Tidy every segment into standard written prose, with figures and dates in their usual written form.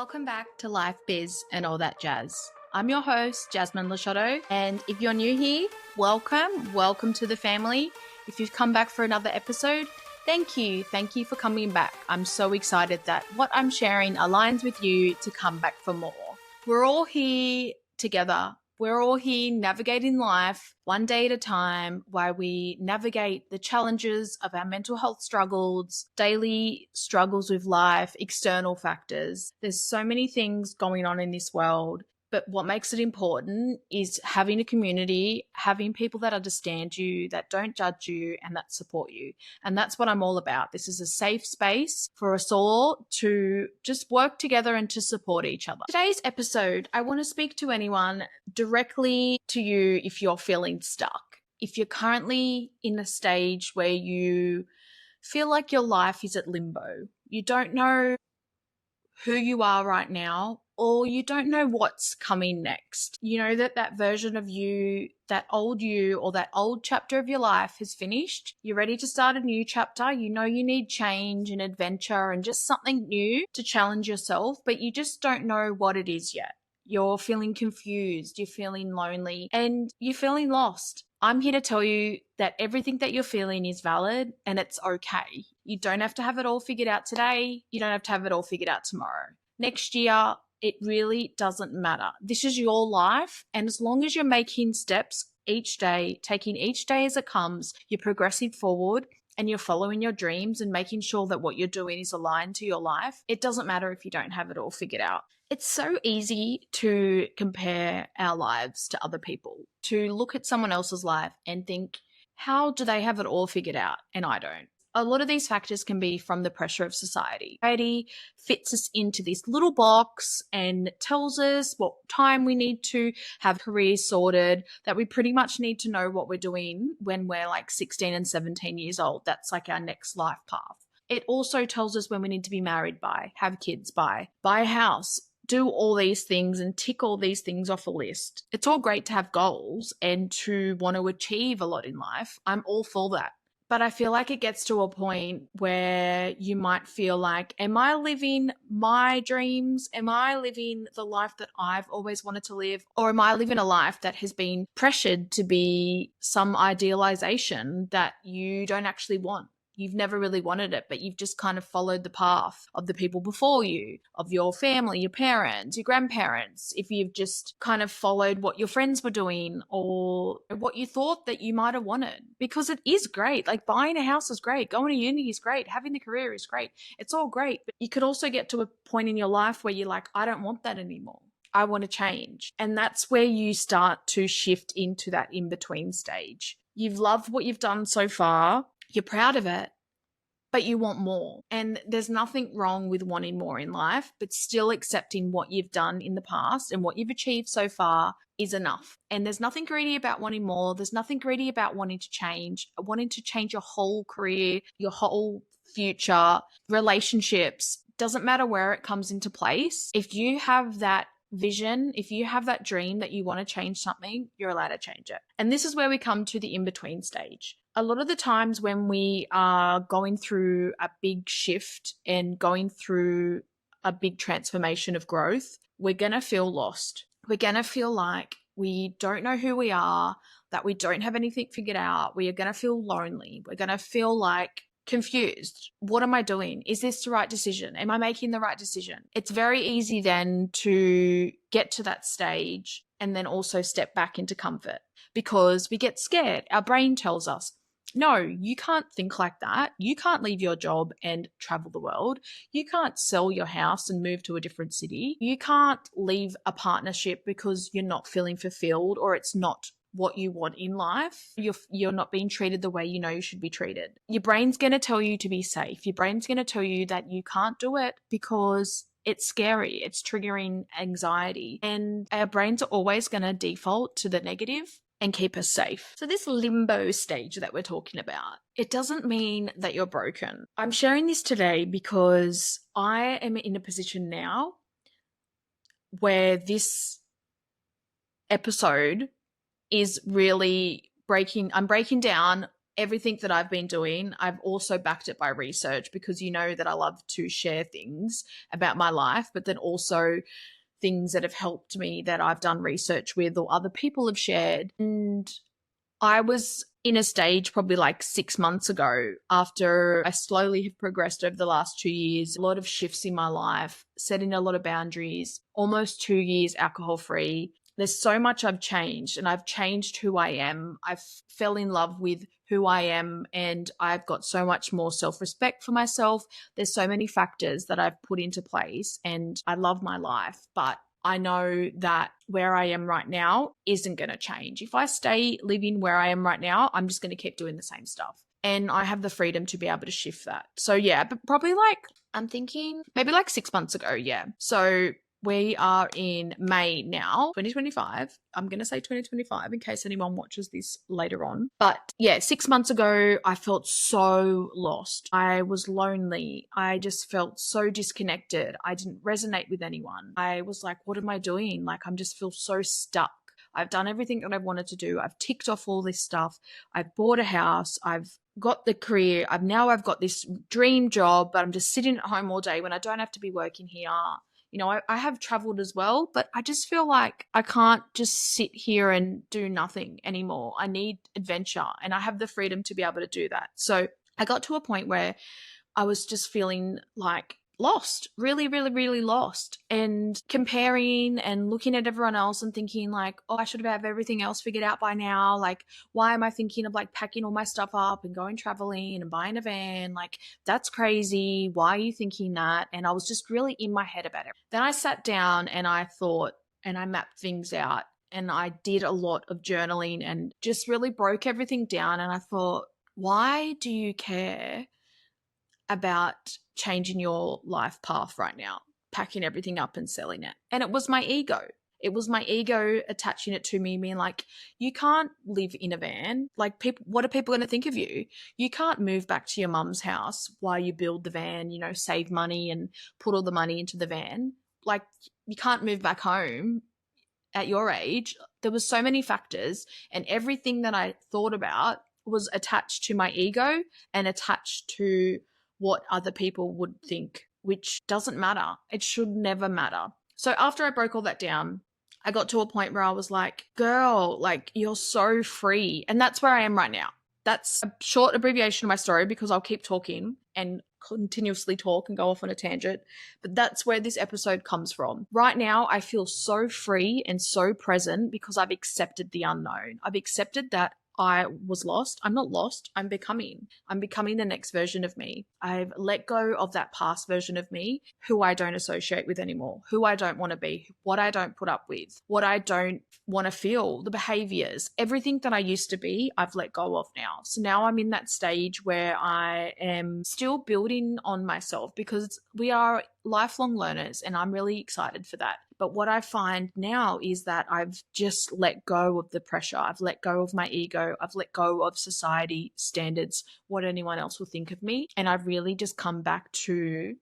Welcome back to Life Biz and all that jazz. I'm your host, Jasmine Lachotto, and if you're new here, welcome to the family. If you've come back for another episode, thank you for coming back. I'm so excited that what I'm sharing aligns with you to come back for more. We're all here together. We're all here navigating life one day at a time, while we navigate the challenges of our mental health struggles, daily struggles with life, external factors. There's so many things going on in this world. But what makes it important is having a community, having people that understand you, that don't judge you, and that support you. And that's what I'm all about. This is a safe space for us all to just work together and to support each other. Today's episode, I want to speak to anyone directly to you if you're feeling stuck. If you're currently in a stage where you feel like your life is at limbo, you don't know who you are right now, or you don't know what's coming next. You know that version of you, that old you, or that old chapter of your life has finished. You're ready to start a new chapter. You know you need change and adventure and just something new to challenge yourself, but you just don't know what it is yet. You're feeling confused, you're feeling lonely, and you're feeling lost. I'm here to tell you that everything that you're feeling is valid and it's okay. You don't have to have it all figured out today. You don't have to have it all figured out tomorrow. Next year, it really doesn't matter. This is your life, and as long as you're making steps each day, taking each day as it comes, you're progressing forward and you're following your dreams and making sure that what you're doing is aligned to your life, it doesn't matter if you don't have it all figured out. It's so easy to compare our lives to other people, to look at someone else's life and think, how do they have it all figured out and I don't? A lot of these factors can be from the pressure of society. Society fits us into this little box and tells us what time we need to have careers sorted, that we pretty much need to know what we're doing when we're like 16 and 17 years old. That's like our next life path. It also tells us when we need to be married by, have kids by, buy a house, do all these things and tick all these things off a list. It's all great to have goals and to want to achieve a lot in life. I'm all for that. But I feel like it gets to a point where you might feel like, am I living my dreams? Am I living the life that I've always wanted to live? Or am I living a life that has been pressured to be some idealization that you don't actually want? You've never really wanted it, but you've just kind of followed the path of the people before you, of your family, your parents, your grandparents. If you've just kind of followed what your friends were doing or what you thought that you might have wanted, because it is great. Like buying a house is great. Going to uni is great. Having the career is great. It's all great. But you could also get to a point in your life where you're like, I don't want that anymore. I want to change. And that's where you start to shift into that in-between stage. You've loved what you've done so far. You're proud of it, but you want more. And there's nothing wrong with wanting more in life, but still accepting what you've done in the past and what you've achieved so far is enough. And there's nothing greedy about wanting more. There's nothing greedy about wanting to change your whole career, your whole future, relationships. Doesn't matter where it comes into place. If you have that vision, if you have that dream that you want to change something, you're allowed to change it. And this is where we come to the in-between stage. A lot of the times when we are going through a big shift and going through a big transformation of growth, we're going to feel lost. We're going to feel like we don't know who we are, that we don't have anything figured out. We are going to feel lonely. We're going to feel like confused. What am I doing? Is this the right decision? Am I making the right decision? It's very easy then to get to that stage and then also step back into comfort because we get scared. Our brain tells us, no, you can't think like that. You can't leave your job and travel the world. You can't sell your house and move to a different city. You can't leave a partnership because you're not feeling fulfilled or it's not what you want in life. You're not being treated the way you know you should be treated. Your brain's going to tell you to be safe. Your brain's going to tell you that you can't do it because it's scary. It's triggering anxiety. And our brains are always going to default to the negative and keep us safe. So this limbo stage that we're talking about, it doesn't mean that you're broken. I'm sharing this today because I am in a position now where this episode is really I'm breaking down everything that I've been doing, I've also backed it by research, because you know that I love to share things about my life, but then also things that have helped me that I've done research with or other people have shared. And I was in a stage probably like 6 months ago, after I slowly have progressed over the last 2 years, a lot of shifts in my life, setting a lot of boundaries, almost 2 years alcohol free. There's so much I've changed, and I've changed who I am. I've fell in love with who I am, and I've got so much more self-respect for myself. There's so many factors that I've put into place, and I love my life, but I know that where I am right now isn't going to change. If I stay living where I am right now, I'm just going to keep doing the same stuff. And I have the freedom to be able to shift that. So yeah, but probably like, I'm thinking maybe like 6 months ago. Yeah. So we are in May now, 2025. I'm going to say 2025 in case anyone watches this later on. But yeah, 6 months ago, I felt so lost. I was lonely. I just felt so disconnected. I didn't resonate with anyone. I was like, what am I doing? Like, I'm just feel so stuck. I've done everything that I've wanted to do. I've ticked off all this stuff. I've bought a house. I've got the career. I've got this dream job, but I'm just sitting at home all day when I don't have to be working here. You know, I have traveled as well, but I just feel like I can't just sit here and do nothing anymore. I need adventure, and I have the freedom to be able to do that. So I got to a point where I was just feeling like lost, really, really, really lost, and comparing and looking at everyone else and thinking like, oh, I should have everything else figured out by now. Like, why am I thinking of like packing all my stuff up and going traveling and buying a van? Like, that's crazy. Why are you thinking that? And I was just really in my head about it. Then I sat down and I thought, and I mapped things out, and I did a lot of journaling and just really broke everything down. And I thought, why do you care about changing your life path right now, packing everything up and selling it? And it was my ego. It was my ego attaching it to me, being like, you can't live in a van. Like, people, what are people going to think of you? You can't move back to your mum's house while you build the van, you know, save money and put all the money into the van. Like, you can't move back home at your age. There was so many factors, and everything that I thought about was attached to my ego and attached to what other people would think, which doesn't matter. It should never matter. So after I broke all that down, I got to a point where I was like, girl, like, you're so free. And that's where I am right now. That's a short abbreviation of my story, because I'll keep talking and continuously talk and go off on a tangent. But that's where this episode comes from. Right now, I feel so free and so present because I've accepted the unknown. I've accepted that I was lost. I'm not lost. I'm becoming the next version of me. I've let go of that past version of me, who I don't associate with anymore, who I don't want to be, what I don't put up with, what I don't want to feel, the behaviors, everything that I used to be, I've let go of now. So now I'm in that stage where I am still building on myself, because we are lifelong learners, and I'm really excited for that. But what I find now is that I've just let go of the pressure. I've let go of my ego. I've let go of society standards, what anyone else will think of me. And I've really just come back to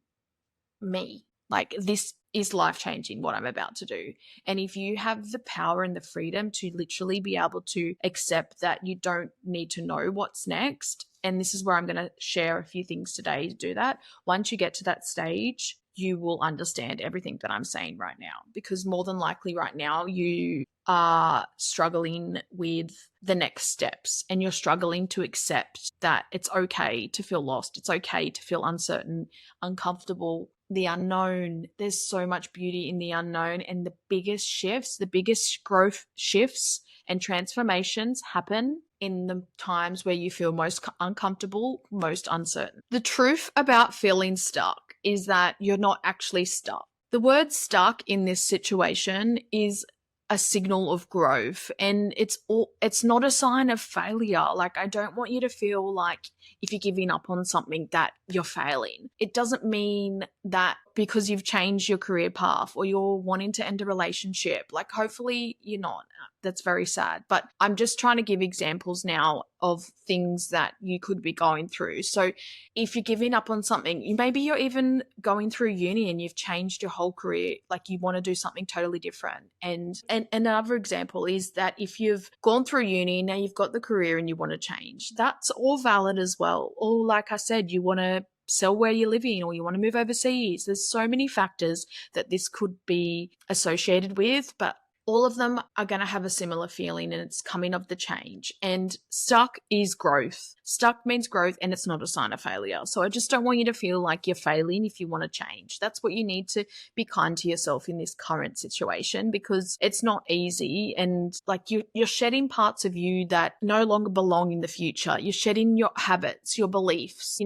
me. Like, this is life-changing, what I'm about to do. And if you have the power and the freedom to literally be able to accept that you don't need to know what's next, and this is where I'm going to share a few things today to do that. Once you get to that stage, you will understand everything that I'm saying right now, because more than likely right now you are struggling with the next steps, and you're struggling to accept that it's okay to feel lost. It's okay to feel uncertain, uncomfortable, the unknown. There's so much beauty in the unknown, and the biggest shifts, the biggest growth shifts and transformations happen in the times where you feel most uncomfortable, most uncertain. The truth about feeling stuck is that you're not actually stuck. The word stuck in this situation is a signal of growth, and it's not a sign of failure. Like, I don't want you to feel like if you're giving up on something that you're failing. It doesn't mean that because you've changed your career path or you're wanting to end a relationship, like hopefully you're not. That's very sad. But I'm just trying to give examples now of things that you could be going through. So if you're giving up on something, maybe you're even going through uni and you've changed your whole career, like you want to do something totally different. And another example is that if you've gone through uni, now you've got the career and you want to change, that's all valid as well. Or like I said, you want to sell where you're living or you want to move overseas. There's so many factors that this could be associated with, but all of them are going to have a similar feeling, and it's coming of the change. And stuck is growth. Stuck means growth, and it's not a sign of failure. So I just don't want you to feel like you're failing if you want to change. That's what you need to be kind to yourself in this current situation, because it's not easy. And like you're shedding parts of you that no longer belong in the future. You're shedding your habits, your beliefs,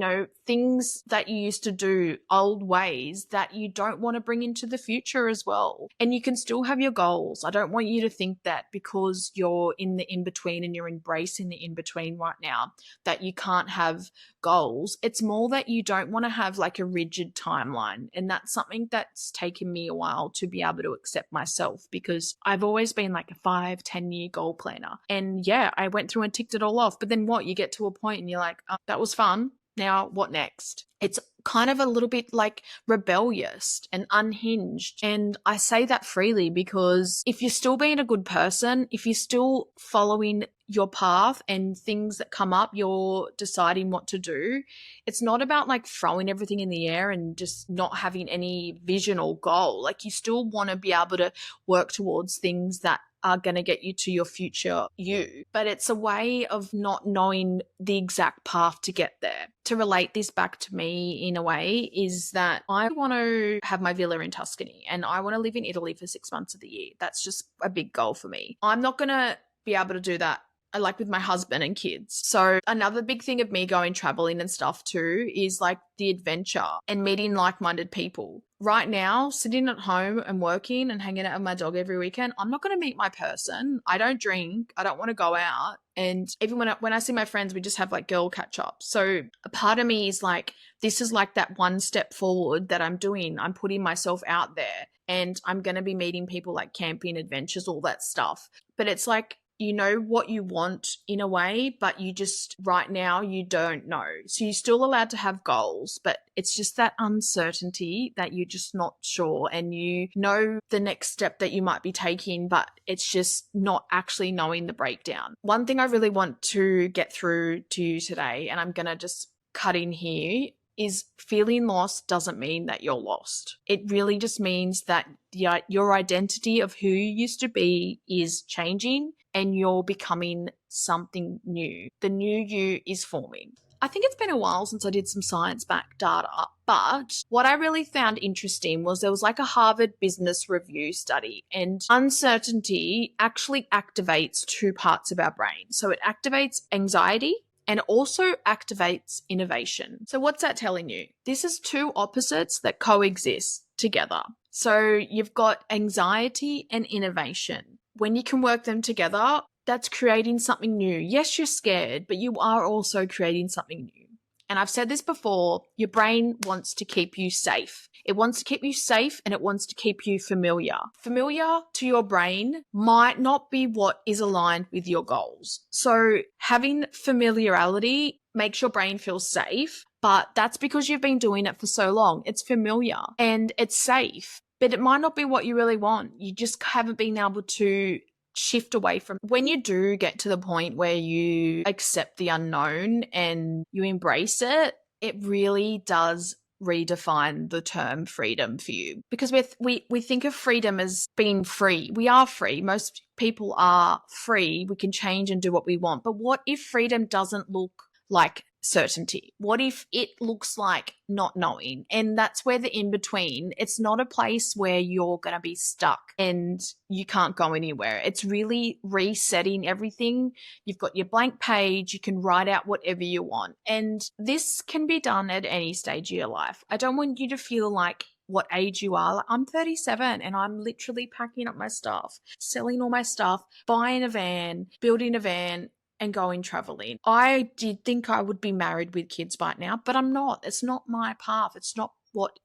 things that you used to do, old ways that you don't want to bring into the future as well. And you can still have your goals. I don't want you to think that because you're in the in-between and you're embracing the in-between right now, that you can't have goals. It's more that you don't want to have like a rigid timeline. And that's something that's taken me a while to be able to accept myself, because I've always been like a 5-10 year goal planner. And yeah, I went through and ticked it all off. But then what? You get to a point and you're like, oh, that was fun. Now what next? It's kind of a little bit like rebellious and unhinged. And I say that freely because if you're still being a good person, if you're still following your path and things that come up, you're deciding what to do. It's not about like throwing everything in the air and just not having any vision or goal. Like you still want to be able to work towards things that are going to get you to your future you. But it's a way of not knowing the exact path to get there. To relate this back to me in a way is that I want to have my villa in Tuscany and I want to live in Italy for 6 months of the year. That's just a big goal for me. I'm not going to be able to do that like with my husband and kids. So another big thing of me going traveling and stuff too is like the adventure and meeting like-minded people. Right now, sitting at home and working and hanging out with my dog every weekend, I'm not going to meet my person. I don't drink. I don't want to go out. And even when I see my friends, we just have like girl catch up. So a part of me is like, this is like that one step forward that I'm doing. I'm putting myself out there and I'm going to be meeting people like camping, adventures, all that stuff. But it's like, you know what you want in a way, but you just right now you don't know. So you're still allowed to have goals, but it's just that uncertainty that you're just not sure, and you know the next step that you might be taking, but it's just not actually knowing the breakdown. One thing I really want to get through to you today, and I'm going to just cut in here, is feeling lost doesn't mean that you're lost. It really just means that your identity of who you used to be is changing and you're becoming something new. The new you is forming. I think it's been a while since I did some science-backed data, but what I really found interesting was there was like a Harvard Business Review study, and uncertainty actually activates two parts of our brain. So it activates anxiety and also activates innovation. So what's that telling you? This is two opposites that coexist together. So you've got anxiety and innovation. When you can work them together, that's creating something new. Yes, you're scared, but you are also creating something new. And I've said this before, your brain wants to keep you safe. It wants to keep you safe and it wants to keep you familiar. Familiar to your brain might not be what is aligned with your goals. So having familiarity makes your brain feel safe, but that's because you've been doing it for so long. It's familiar and it's safe, but it might not be what you really want. You just haven't been able to shift away from. When you do get to the point where you accept the unknown and you embrace it, it really does redefine the term freedom for you, because we think of freedom as being free. We are free. Most people are free. We can change and do what we want. But what if freedom doesn't look like certainty? What if it looks like not knowing? And that's where the in-between, it's not a place where you're going to be stuck and you can't go anywhere. It's really resetting everything. You've got your blank page. You can write out whatever you want. And this can be done at any stage of your life. I don't want you to feel like what age you are. Like, I'm 37 and I'm literally packing up my stuff, selling all my stuff, buying a van, building a van, and going traveling. I did think I would be married with kids right now, but I'm not. It's not my path. It's not what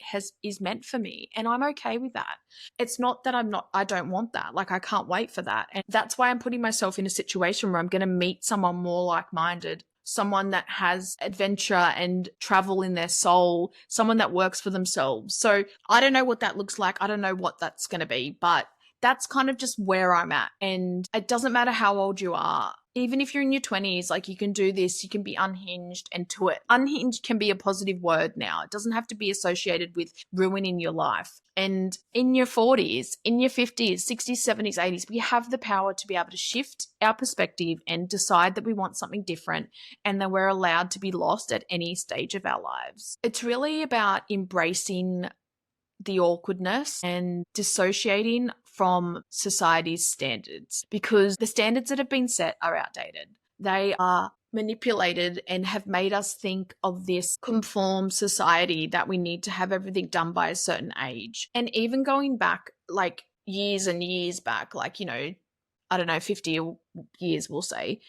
is meant for me, and I'm okay with that. It's not that I don't want that. Like, I can't wait for that. And that's why I'm putting myself in a situation where I'm going to meet someone more like-minded, someone that has adventure and travel in their soul, someone that works for themselves. So I don't know what that looks like. I don't know what that's going to be, but that's kind of just where I'm at. And it doesn't matter how old you are. Even if you're in your 20s, like, you can do this, you can be unhinged and to it. Unhinged can be a positive word now. It doesn't have to be associated with ruining your life. And in your 40s, in your 50s, 60s, 70s, 80s, we have the power to be able to shift our perspective and decide that we want something different and that we're allowed to be lost at any stage of our lives. It's really about embracing the awkwardness and dissociating from society's standards, because the standards that have been set are outdated. They are manipulated and have made us think of this conformed society that we need to have everything done by a certain age. And even going back like years and years back, like, I don't know, 50 years, we'll say,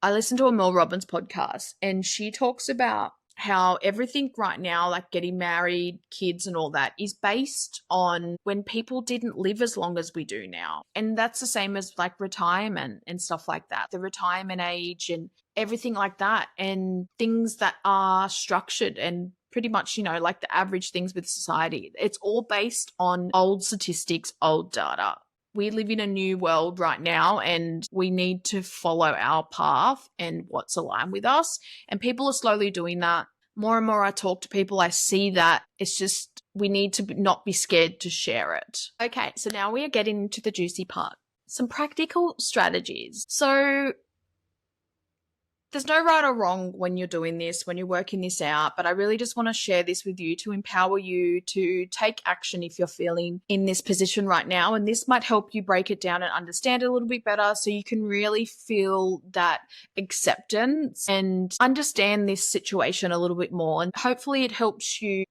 I listened to a Mel Robbins podcast and she talks about how everything right now, like getting married, kids and all that, is based on when people didn't live as long as we do now. And that's the same as like retirement and stuff like that, the retirement age and everything like that, and things that are structured and pretty much, like the average things with society. It's all based on old statistics, old data. We live in a new world right now and we need to follow our path and what's aligned with us. And people are slowly doing that. More and more I talk to people, I see that. It's just we need to not be scared to share it. Okay, so now we are getting into the juicy part. Some practical strategies. So there's no right or wrong when you're doing this, when you're working this out, but I really just want to share this with you to empower you to take action if you're feeling in this position right now. And this might help you break it down and understand it a little bit better so you can really feel that acceptance and understand this situation a little bit more. And hopefully it helps you,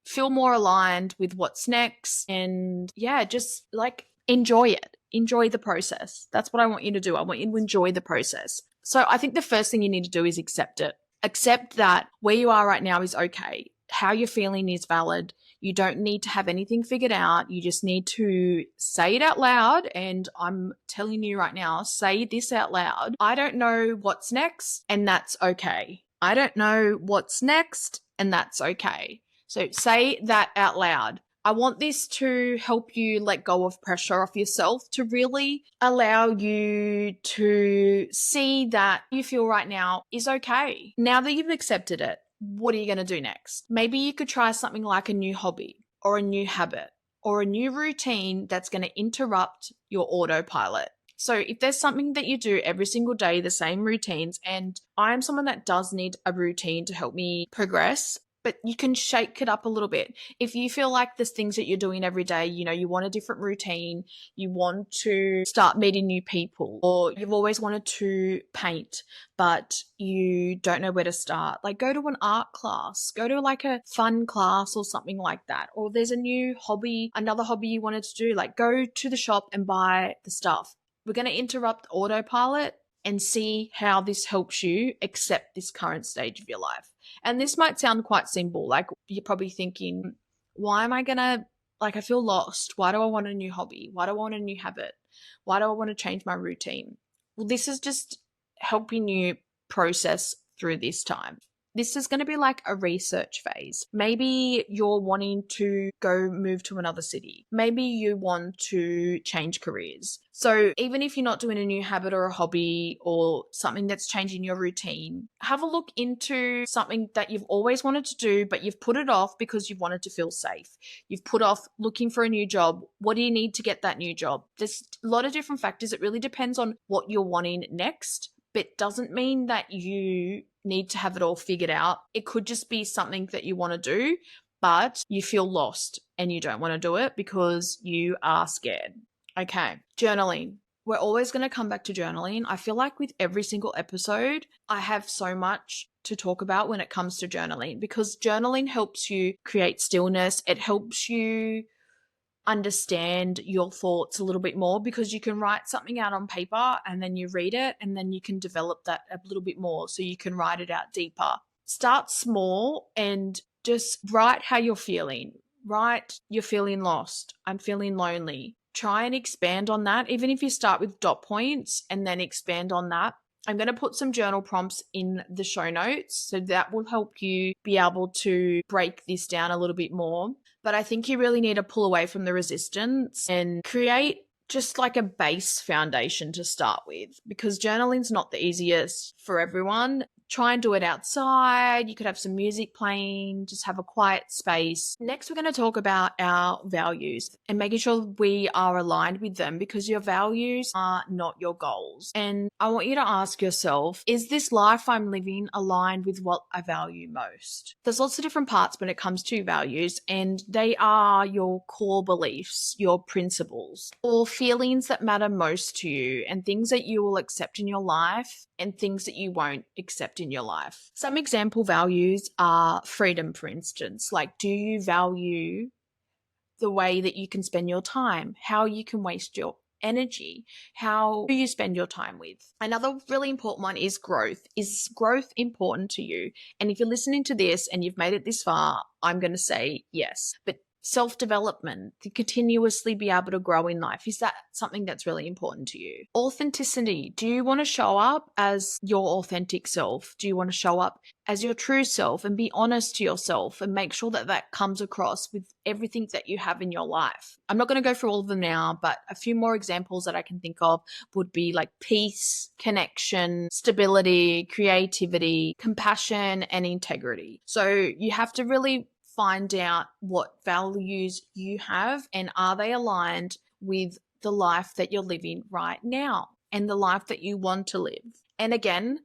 feel more aligned with what's next. And yeah, just like enjoy it. Enjoy the process. That's what I want you to do. I want you to enjoy the process. So I think the first thing you need to do is accept it. Accept that where you are right now is okay. How you're feeling is valid. You don't need to have anything figured out. You just need to say it out loud. And I'm telling you right now, say this out loud. I don't know what's next, and that's okay. I don't know what's next, and that's okay. So say that out loud. I want this to help you let go of pressure off yourself, to really allow you to see that you feel right now is okay. Now that you've accepted it, what are you going to do next? Maybe you could try something like a new hobby or a new habit or a new routine that's going to interrupt your autopilot. So if there's something that you do every single day, the same routines, and I'm someone that does need a routine to help me progress, but you can shake it up a little bit. If you feel like there's things that you're doing every day, you want a different routine, you want to start meeting new people, or you've always wanted to paint, but you don't know where to start, like go to an art class, go to like a fun class or something like that. Or there's a new hobby, another hobby you wanted to do, like go to the shop and buy the stuff. We're going to interrupt autopilot and see how this helps you accept this current stage of your life. And this might sound quite simple. Like you're probably thinking, why am I going to, I feel lost. Why do I want a new hobby? Why do I want a new habit? Why do I want to change my routine? Well, this is just helping you process through this time. This is going to be like a research phase. Maybe you're wanting to go move to another city. Maybe you want to change careers. So even if you're not doing a new habit or a hobby or something that's changing your routine, have a look into something that you've always wanted to do, but you've put it off because you've wanted to feel safe. You've put off looking for a new job. What do you need to get that new job? There's a lot of different factors. It really depends on what you're wanting next, but doesn't mean that you need to have it all figured out. It could just be something that you want to do, but you feel lost and you don't want to do it because you are scared. Okay, journaling. We're always going to come back to journaling. I feel like with every single episode, I have so much to talk about when it comes to journaling, because journaling helps you create stillness. It helps you understand your thoughts a little bit more, because you can write something out on paper and then you read it and then you can develop that a little bit more, so you can write it out deeper. Start small and just write how you're feeling. Write, you're feeling lost, I'm feeling lonely. Try and expand on that, even if you start with dot points and then expand on that. I'm going to put some journal prompts in the show notes, so that will help you be able to break this down a little bit more. But I think you really need to pull away from the resistance and create just like a base foundation to start with, because journaling's not the easiest for everyone. Try and do it outside. You could have some music playing, just have a quiet space. Next, we're going to talk about our values and making sure we are aligned with them, because your values are not your goals. And I want you to ask yourself, is this life I'm living aligned with what I value most? There's lots of different parts when it comes to values, and they are your core beliefs, your principles, or feelings that matter most to you, and things that you will accept in your life and things that you won't accept in your life. Some example values are freedom, for instance. Like, do you value the way that you can spend your time, how you can waste your energy, who you spend your time with? Another really important one is growth. Is growth important to you? And if you're listening to this and you've made it this far, I'm going to say yes. But self-development, to continuously be able to grow in life, is that something that's really important to you? Authenticity. Do you want to show up as your authentic self? Do you want to show up as your true self and be honest to yourself and make sure that that comes across with everything that you have in your life? I'm not going to go through all of them now, but a few more examples that I can think of would be like peace, connection, stability, creativity, compassion, and integrity. So you have to really find out what values you have, and are they aligned with the life that you're living right now and the life that you want to live. And again,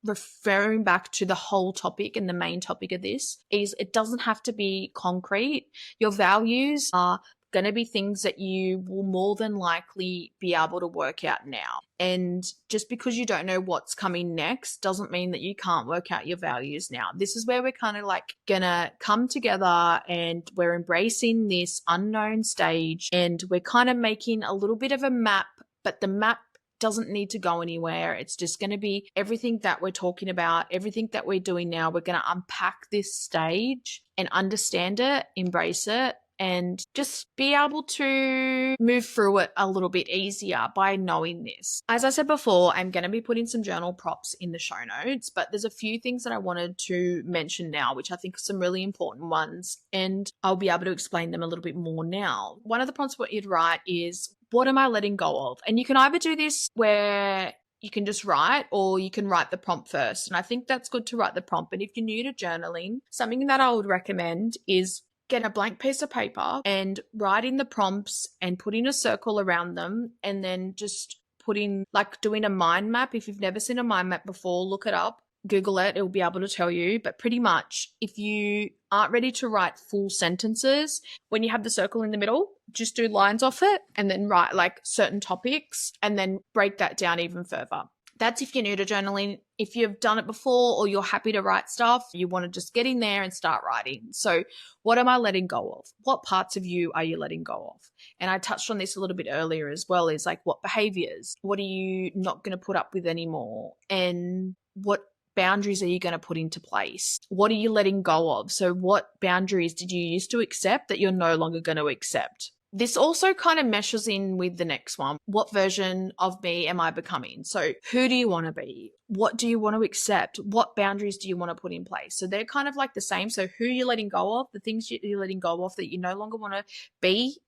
referring back to the whole topic, and the main topic of this is, it doesn't have to be concrete. Your values are going to be things that you will more than likely be able to work out now. And just because you don't know what's coming next doesn't mean that you can't work out your values now. This is where we're kind of like going to come together, and we're embracing this unknown stage, and we're kind of making a little bit of a map, but the map doesn't need to go anywhere. It's just going to be everything that we're talking about, everything that we're doing now. We're going to unpack this stage and understand it, embrace it, and just be able to move through it a little bit easier by knowing this. As I said before, I'm going to be putting some journal prompts in the show notes, but there's a few things that I wanted to mention now, which I think are some really important ones, and I'll be able to explain them a little bit more now. One of the prompts what you'd write is, what am I letting go of? And you can either do this where you can just write, or you can write the prompt first. And I think that's good to write the prompt. But if you're new to journaling, something that I would recommend is get a blank piece of paper and write in the prompts and put in a circle around them, and then just put in, like doing a mind map. If you've never seen a mind map before, look it up, Google it, it'll be able to tell you. But pretty much, if you aren't ready to write full sentences, when you have the circle in the middle, just do lines off it and then write like certain topics, and then break that down even further. That's if you're new to journaling. If you've done it before, or you're happy to write stuff, you want to just get in there and start writing. So what am I letting go of? What parts of you are you letting go of? And I touched on this a little bit earlier as well, is like, what behaviors? What are you not going to put up with anymore? And what boundaries are you going to put into place? What are you letting go of? So what boundaries did you used to accept that you're no longer going to accept? This also kind of meshes in with the next one. What version of me am I becoming? So who do you want to be? What do you want to accept? What boundaries do you want to put in place? So they're kind of like the same. So who you're letting go of, the things you're letting go of that you no longer want to be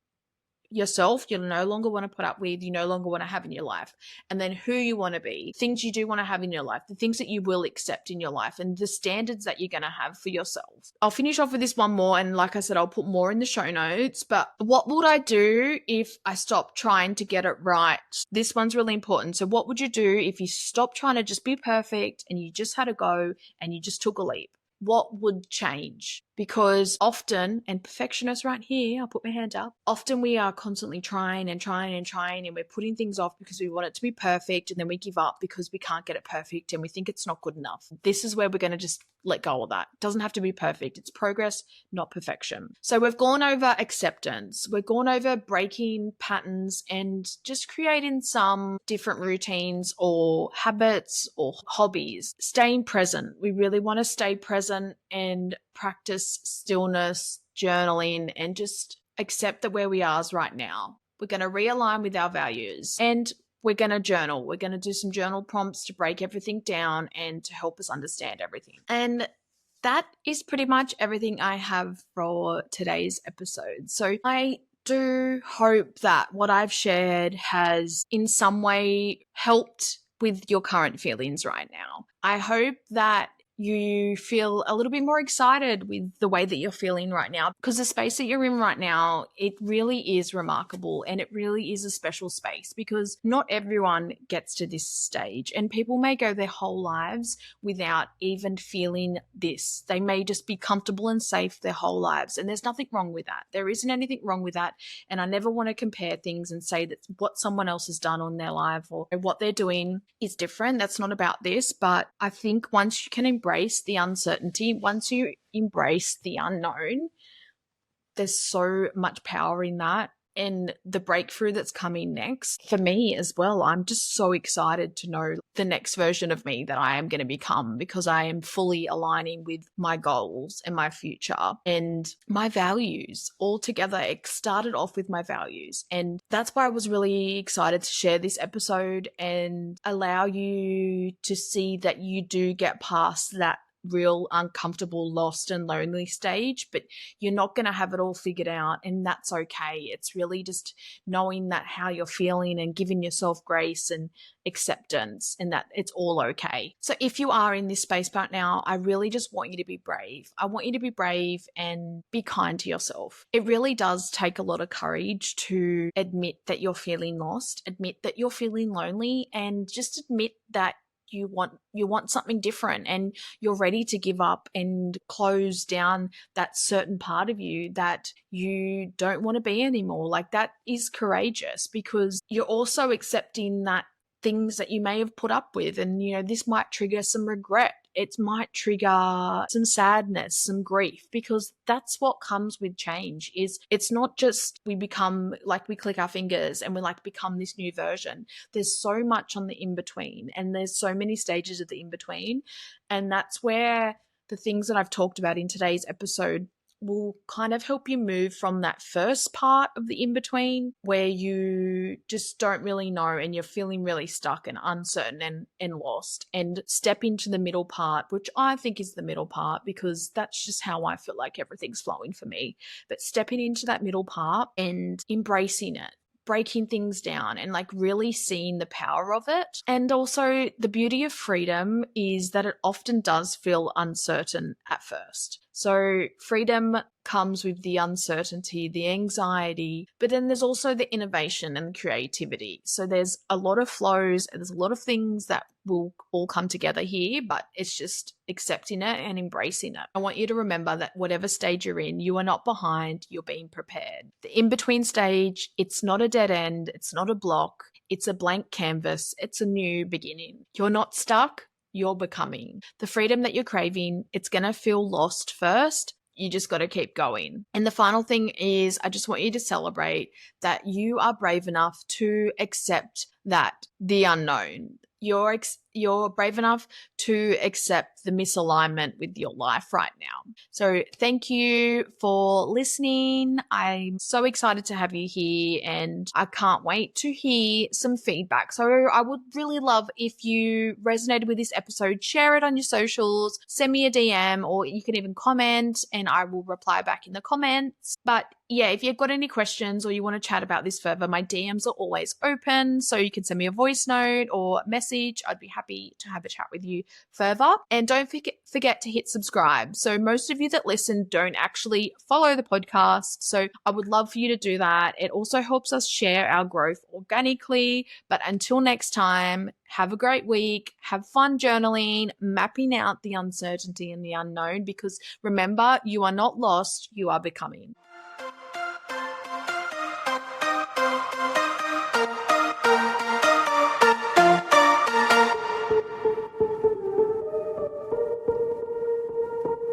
yourself, you no longer want to put up with, you no longer want to have in your life. And then who you want to be, things you do want to have in your life, the things that you will accept in your life, and the standards that you're going to have for yourself. I'll finish off with this one more, and like I said, I'll put more in the show notes. But what would I do if I stopped trying to get it right? This one's really important. So what would you do if you stopped trying to just be perfect and you just had a go and you just took a leap? what would change? Because often, and perfectionist right here, I'll put my hand up, often we are constantly trying and trying and trying, and we're putting things off because we want it to be perfect, and then we give up because we can't get it perfect and we think it's not good enough. This is where we're going to just let go of that. It doesn't have to be perfect. It's progress, not perfection. So we've gone over acceptance. We've gone over breaking patterns and just creating some different routines or habits or hobbies. Staying present. We really want to stay present and practice stillness, journaling, and just accept that where we are is right now. We're going to realign with our values, and we're going to journal. We're going to do some journal prompts to break everything down and to help us understand everything. And that is pretty much everything I have for today's episode. So I do hope that what I've shared has in some way helped with your current feelings right now. I hope that you feel a little bit more excited with the way that you're feeling right now, because the space that you're in right now, it really is remarkable, and it really is a special space because not everyone gets to this stage, and people may go their whole lives without even feeling this. They may just be comfortable and safe their whole lives, and there's nothing wrong with that. There isn't anything wrong with that, and I never want to compare things and say that what someone else has done on their life or what they're doing is different. That's not about this, but I think once you can embrace the uncertainty, once you embrace the unknown, there's so much power in that. And the breakthrough that's coming next for me as well, I'm just so excited to know the next version of me that I am going to become, because I am fully aligning with my goals and my future and my values all together. It started off with my values, and that's why I was really excited to share this episode and allow you to see that you do get past that real uncomfortable, lost and lonely stage, but you're not going to have it all figured out, and that's okay. It's really just knowing that how you're feeling and giving yourself grace and acceptance, and that it's all okay. So if you are in this space right now, I really just want you to be brave. I want you to be brave and be kind to yourself. It really does take a lot of courage to admit that you're feeling lost, admit that you're feeling lonely, and just admit that you want something different, and you're ready to give up and close down that certain part of you that you don't want to be anymore. Like, that is courageous, because you're also accepting that things that you may have put up with, and this might trigger some regret. It might trigger some sadness, some grief, because that's what comes with change. Is it's not just we become like, we click our fingers and we become this new version. There's so much on the in-between, and there's so many stages of the in-between. And that's where the things that I've talked about in today's episode will kind of help you move from that first part of the in-between, where you just don't really know and you're feeling really stuck and uncertain and lost, and step into the middle part, which I think is the middle part, because that's just how I feel like everything's flowing for me. But stepping into that middle part and embracing it, breaking things down, and really seeing the power of it. And also, the beauty of freedom is that it often does feel uncertain at first. So freedom comes with the uncertainty, the anxiety, but then there's also the innovation and creativity. So there's a lot of flows, and there's a lot of things that will all come together here, but it's just accepting it and embracing it. I want you to remember that whatever stage you're in, you are not behind, you're being prepared. The in-between stage, it's not a dead end, it's not a block, it's a blank canvas, it's a new beginning. You're not stuck, you're becoming. The freedom that you're craving, it's going to feel lost first. You just got to keep going. And the final thing is, I just want you to celebrate that you are brave enough to accept that the unknown. You're brave enough to accept the misalignment with your life right now. So thank you for listening. I'm so excited to have you here, and I can't wait to hear some feedback. So I would really love if you resonated with this episode, share it on your socials, send me a DM, or you can even comment and I will reply back in the comments. But yeah, if you've got any questions or you want to chat about this further, my DMs are always open. So you can send me a voice note or message. I'd be happy happy to have a chat with you further. And don't forget to hit subscribe. So most of you that listen don't actually follow the podcast. So I would love for you to do that. It also helps us share our growth organically. But until next time, have a great week. Have fun journaling, mapping out the uncertainty and the unknown, because remember, you are not lost, you are becoming.